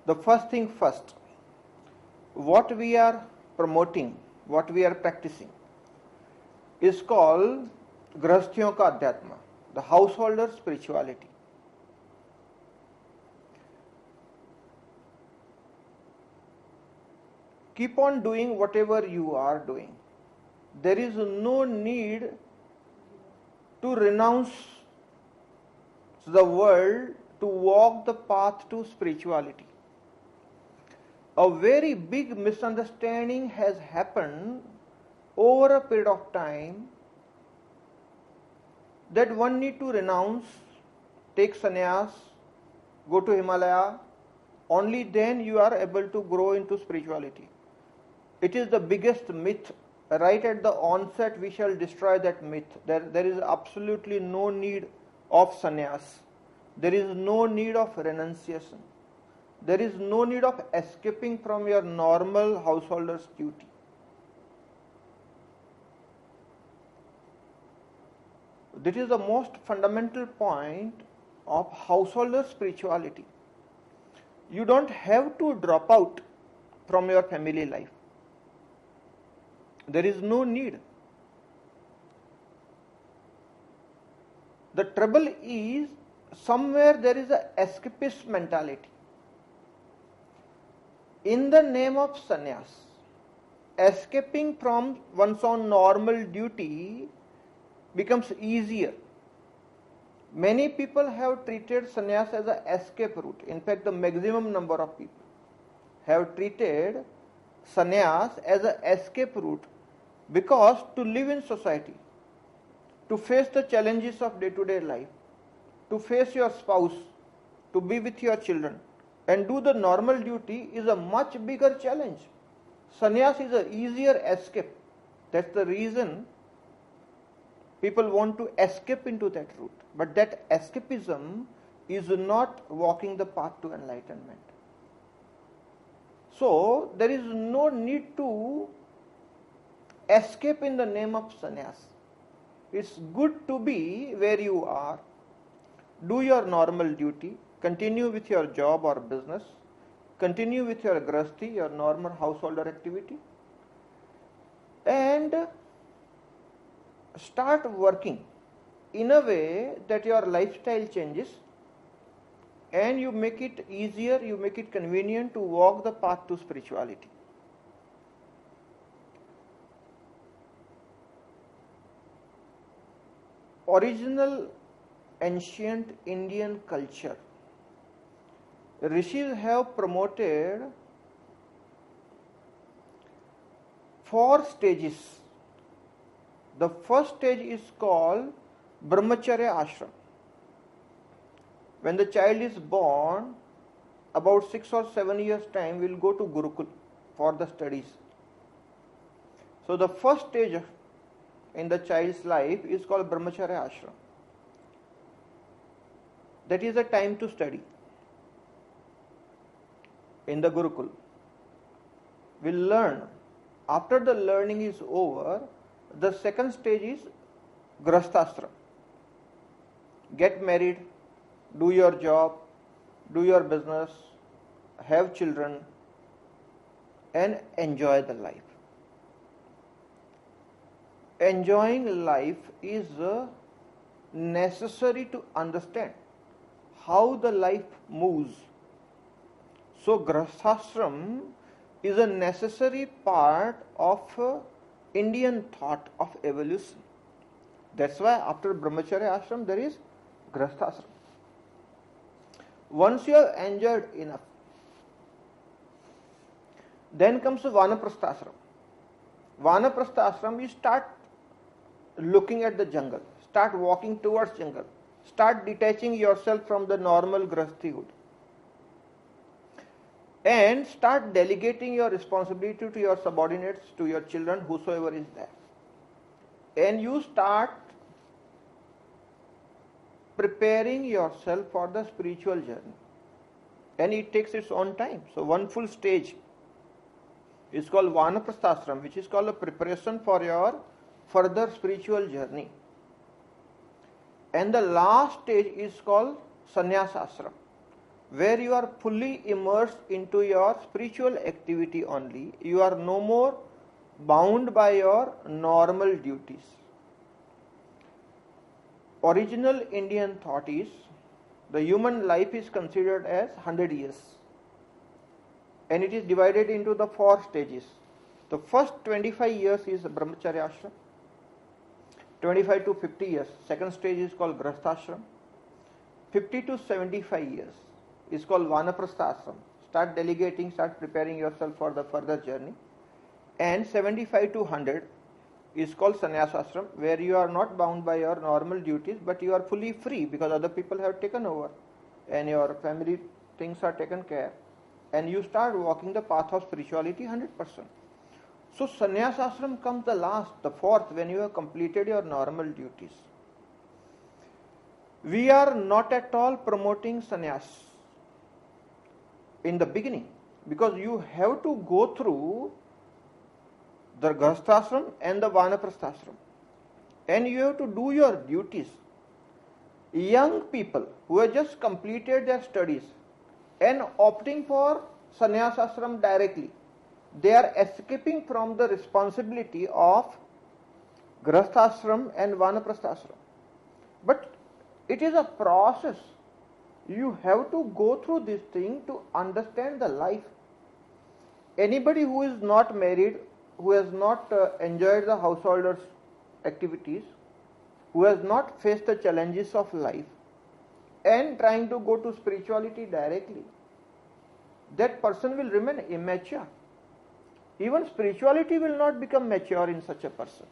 the first thing first, what we are promoting, what we are practicing is called Grahasthiyon ka Adhyatma, the householder spirituality. Keep on doing whatever you are doing. There is no need to renounce the world to walk the path to spirituality. A very big misunderstanding has happened over a period of time that one need to renounce, take sannyas, go to Himalaya, only then you are able to grow into spirituality. It is the biggest myth. Right at the onset we shall destroy that myth. There is absolutely no need of sannyas. There is no need of renunciation. There is no need of escaping from your normal householder's duty. This is the most fundamental point of householder spirituality. You don't have to drop out from your family life. There is no need. The trouble is somewhere there is a escapist mentality. In the name of sannyas, escaping from one's own normal duty becomes easier. Many people have treated sannyas as an escape route. In fact, the maximum number of people have treated sannyas as an escape route because to live in society, to face the challenges of day-to-day life, to face your spouse, to be with your children and do the normal duty is a much bigger challenge. Sannyas is an easier escape. That's the reason people want to escape into that route. But that escapism is not walking the path to enlightenment. So there is no need to escape in the name of sannyas. It's good to be where you are, do your normal duty, continue with your job or business, continue with your grahasthi, your normal householder activity, and start working in a way that your lifestyle changes and you make it easier, you make it convenient to walk the path to spirituality. Original ancient Indian culture, rishis have promoted 4 stages. The first stage is called Brahmacharya Ashram. When the child is born, about 6 or 7 years time, we will go to Gurukul for the studies. So the first stage in the child's life is called Brahmacharya Ashram. That is the time to study in the Gurukul. We learn. After the learning is over, the second stage is Grahasthashram. Get married, do your job, do your business, have children, and enjoy the life. Enjoying life is necessary to understand how the life moves. So Grahasthashram is a necessary part of Indian thought of evolution. That's why after Brahmacharya Ashram there is Grahasthashram. Once you have enjoyed enough, then comes Vanaprastha Ashram. Vanaprastha Ashram, you start looking at the jungle, start walking towards jungle, start detaching yourself from the normal grahasthihood and start delegating your responsibility to your subordinates, to your children, whosoever is there. And you start preparing yourself for the spiritual journey. And it takes its own time. So one full stage is called Vanaprastha Ashram, which is called a preparation for your further spiritual journey. And the last stage is called Sannyasa Ashram. where you are fully immersed into your spiritual activity only. You are no more bound by your normal duties. Original Indian thought is the human life is considered as 100 years, and it is divided into the 4 stages. The first 25 years is Brahmacharya ashram, 25 to 50 years. Second stage is called Grahasthashram. 50 to 75 years is called Vanaprastha ashram. Start delegating, start preparing yourself for the further journey. And 75 to 100 is called Sannyas ashram, where you are not bound by your normal duties, but you are fully free because other people have taken over and your family things are taken care, and you start walking the path of spirituality 100%. So Sannyas ashram comes the last, the fourth, when you have completed your normal duties. We are not at all promoting sannyas in the beginning, because you have to go through the Grahasthashram and the Vanaprasthashram, and you have to do your duties. Young people who have just completed their studies and opting for sannyas ashram directly, they are escaping from the responsibility of Grahasthashram and Vanaprasthashram. But it is a process. You have to go through this thing to understand the life. Anybody who is not married, who has not enjoyed the householder's activities, who has not faced the challenges of life, and trying to go to spirituality directly, that person will remain immature. Even spirituality will not become mature in such a person.